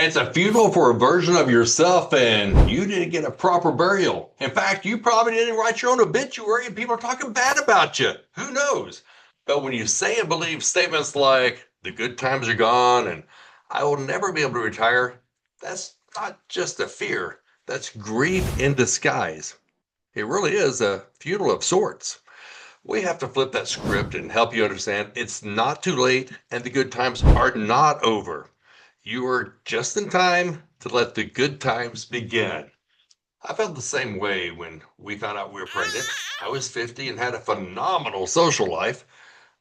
It's a funeral for a version of yourself, and you didn't get a proper burial. In fact, you probably didn't write your own obituary, and people are talking bad about you. Who knows? But when you say and believe statements like, the good times are gone, and I will never be able to retire, that's not just a fear, that's grief in disguise. It really is a funeral of sorts. We have to flip that script and help you understand it's not too late and the good times are not over. You are just in time to let the good times begin. I felt the same way when we found out we were pregnant. I was 50 and had a phenomenal social life,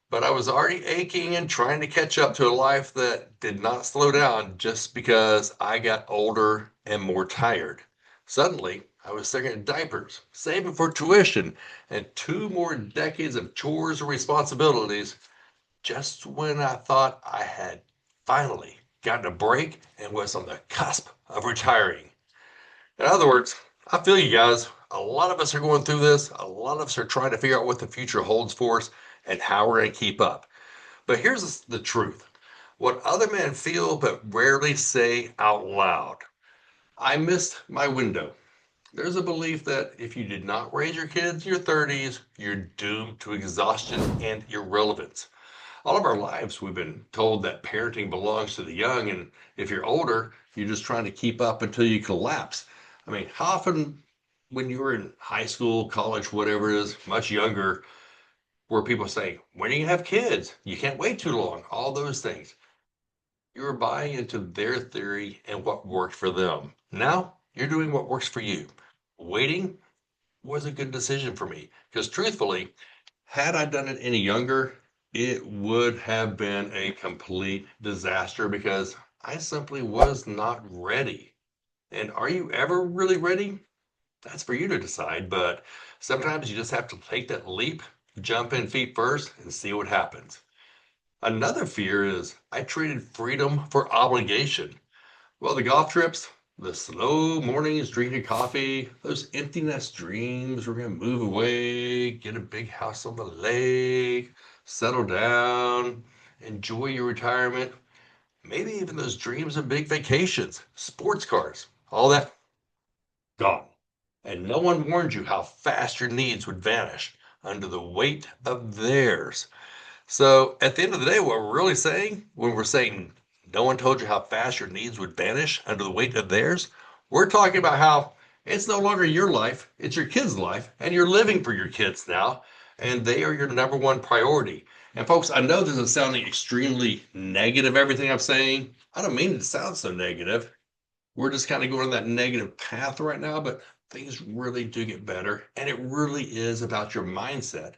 but I was already aching and trying to catch up to a life that did not slow down just because I got older and more tired. Suddenly, I was staring at diapers, saving for tuition, and two more decades of chores and responsibilities just when I thought I had finally gotten a break and was on the cusp of retiring. In other words, I feel you guys. A lot of us are going through this. A lot of us are trying to figure out what the future holds for us and how we're going to keep up. But here's the truth, what other men feel but rarely say out loud. I missed my window. There's a belief that if you did not raise your kids in your 30s, you're doomed to exhaustion and irrelevance. All of our lives, we've been told that parenting belongs to the young, and if you're older, you're just trying to keep up until you collapse. I mean, how often when you were in high school, college, whatever it is, much younger, where people say, when are you gonna have kids? You can't wait too long. All those things. You were buying into their theory and what worked for them. Now you're doing what works for you. Waiting was a good decision for me because truthfully, had I done it any younger, it would have been a complete disaster because I simply was not ready. And are you ever really ready? That's for you to decide, but sometimes you just have to take that leap, jump in feet first, and see what happens. Another fear is I traded freedom for obligation. Well, the golf trips, the slow mornings drinking coffee, those empty nest dreams, we're going to move away, get a big house on the lake, settle down, enjoy your retirement, maybe even those dreams of big vacations, sports cars, all that gone. And no one warned you how fast your needs would vanish under the weight of theirs. So at the end of the day, what we're really saying, when we're saying no one told you how fast your needs would vanish under the weight of theirs, we're talking about how it's no longer your life, it's your kids' life, and you're living for your kids now, and they are your number one priority. And folks, I know this is sounding extremely negative, everything I'm saying. I don't mean it to sound so negative. We're just kind of going on that negative path right now, but things really do get better. And it really is about your mindset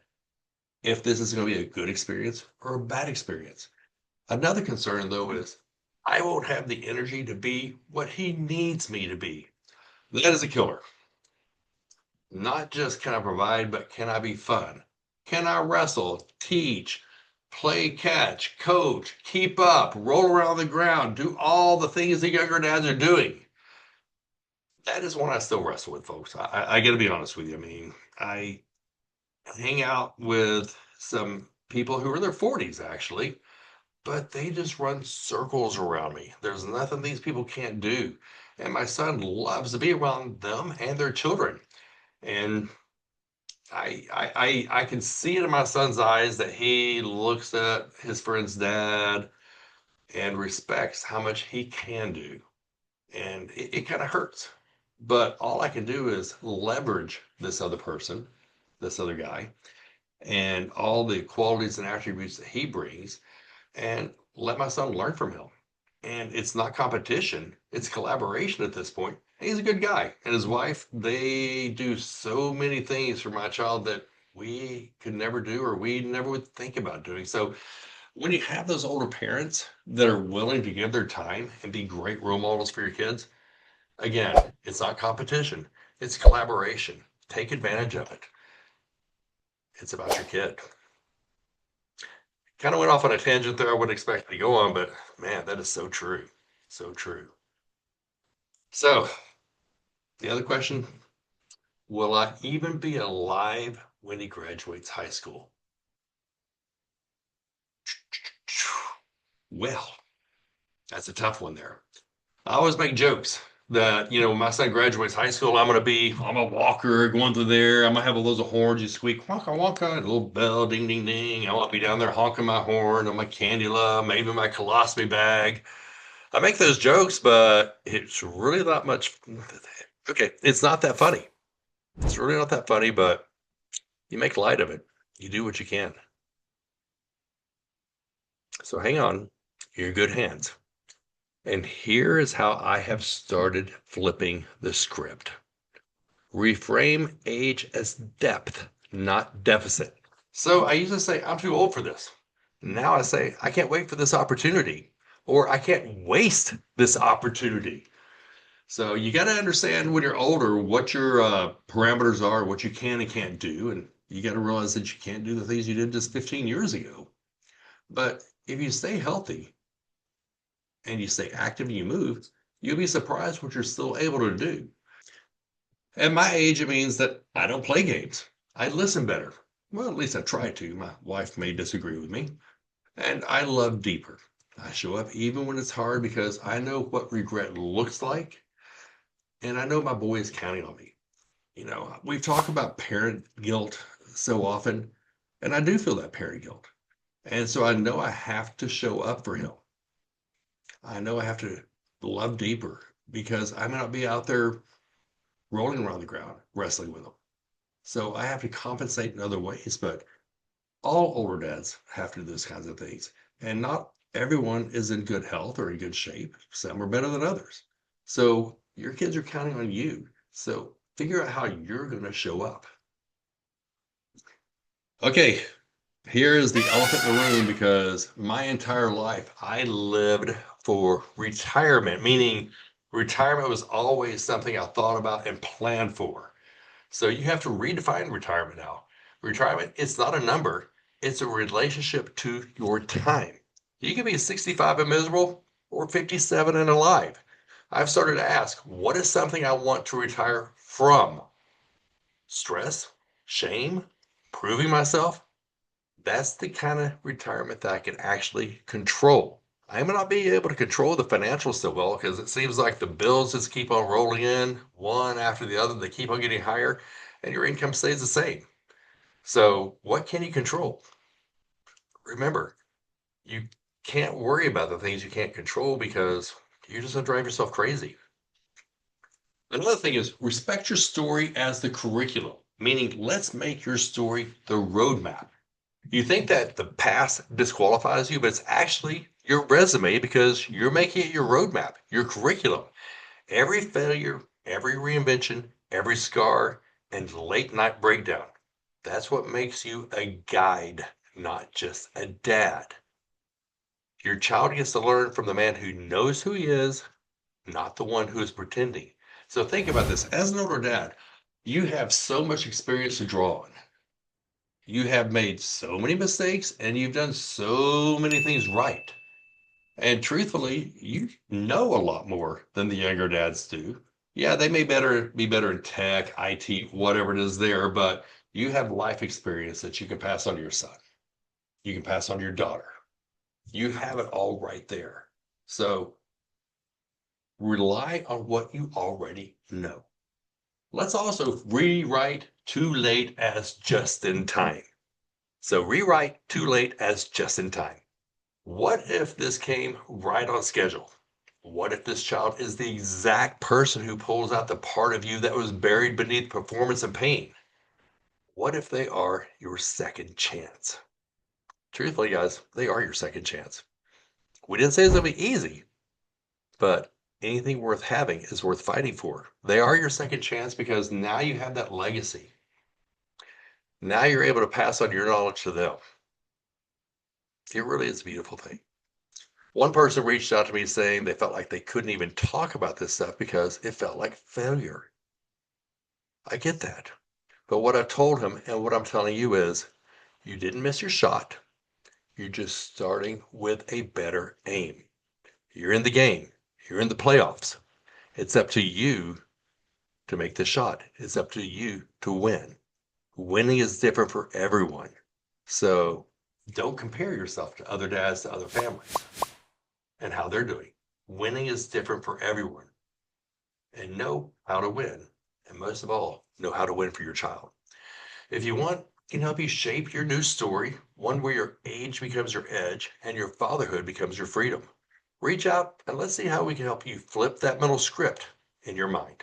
if this is going to be a good experience or a bad experience. Another concern, though, is I won't have the energy to be what he needs me to be. That is a killer. Not just can I provide, but can I be fun? Can I wrestle, teach, play catch, coach, keep up, roll around the ground, do all the things the younger dads are doing? That is one I still wrestle with, folks. I got to be honest with you. I mean, I hang out with some people who are in their 40s, actually, but they just run circles around me. There's nothing these people can't do. And my son loves to be around them and their children. And I can see it in my son's eyes that he looks at his friend's dad and respects how much he can do. And it kind of hurts. But all I can do is leverage this other person, this other guy, and all the qualities and attributes that he brings and let my son learn from him. And it's not competition, it's collaboration at this point. He's a good guy. And his wife, they do so many things for my child that we could never do or we never would think about doing. So when you have those older parents that are willing to give their time and be great role models for your kids, again, it's not competition, it's collaboration. Take advantage of it. It's about your kid. Kind of went off on a tangent there. I wouldn't expect to go on, but man, that is so true. So true. So, the other question, will I even be alive when he graduates high school? Well, that's a tough one there. I always make jokes that, when my son graduates high school, I'm a walker going through there. I'm gonna have all those horns. You squeak, wonka, wonka, and a little bell, ding, ding, ding. I want to be down there honking my horn on my cannula, maybe my colostomy bag. I make those jokes, but it's really not much. Okay, it's not that funny. It's really not that funny, but you make light of it. You do what you can. So hang on, you're in good hands. And here is how I have started flipping the script. Reframe age as depth, not deficit. So I used to say, I'm too old for this. Now I say, I can't wait for this opportunity, or I can't waste this opportunity. So you got to understand when you're older what your parameters are, what you can and can't do. And you got to realize that you can't do the things you did just 15 years ago. But if you stay healthy and you stay active and you move, you'll be surprised what you're still able to do. At my age, it means that I don't play games. I listen better. Well, at least I try to. My wife may disagree with me. And I love deeper. I show up even when it's hard because I know what regret looks like. And I know my boy is counting on me. We've talked about parent guilt so often, and I do feel that parent guilt. And so I know I have to show up for him. I know I have to love deeper because I may not be out there rolling around the ground, wrestling with him. So I have to compensate in other ways, but all older dads have to do those kinds of things. And not everyone is in good health or in good shape. Some are better than others. So your kids are counting on you. So figure out how you're going to show up. Okay, here is the elephant in the room because my entire life I lived for retirement, meaning retirement was always something I thought about and planned for. So you have to redefine retirement now. Retirement, it's not a number, it's a relationship to your time. You can be 65 and miserable or 57 and alive. I've started to ask, what is something I want to retire from? Stress? Shame? Proving myself? That's the kind of retirement that I can actually control. I may not be able to control the financials so well because it seems like the bills just keep on rolling in one after the other. They keep on getting higher and your income stays the same. So, what can you control? Remember, you can't worry about the things you can't control because you're just going to drive yourself crazy. Another thing is respect your story as the curriculum, meaning let's make your story the roadmap. You think that the past disqualifies you, but it's actually your resume because you're making it your roadmap, your curriculum. Every failure, every reinvention, every scar, and late night breakdown. That's what makes you a guide, not just a dad. Your child gets to learn from the man who knows who he is, not the one who is pretending. So think about this. As an older dad, you have so much experience to draw on. You have made so many mistakes and you've done so many things right. And truthfully, you know a lot more than the younger dads do. Yeah, they may be better in tech, IT, whatever it is there, but you have life experience that you can pass on to your son. You can pass on to your daughter. You have it all right there. So rely on what you already know. Let's also rewrite too late as just in time. So rewrite too late as just in time. What if this came right on schedule? What if this child is the exact person who pulls out the part of you that was buried beneath performance and pain? What if they are your second chance? Truthfully, guys, they are your second chance. We didn't say it's going to be easy, but anything worth having is worth fighting for. They are your second chance because now you have that legacy. Now you're able to pass on your knowledge to them. It really is a beautiful thing. One person reached out to me saying they felt like they couldn't even talk about this stuff because it felt like failure. I get that. But what I've told him and what I'm telling you is you didn't miss your shot. You're just starting with a better aim. You're in the game. You're in the playoffs. It's up to you to make the shot. It's up to you to win. Winning is different for everyone. So don't compare yourself to other dads, to other families and how they're doing. Winning is different for everyone, and know how to win. And most of all, know how to win for your child. If you want, can help you shape your new story, one where your age becomes your edge and your fatherhood becomes your freedom. Reach out and let's see how we can help you flip that mental script in your mind.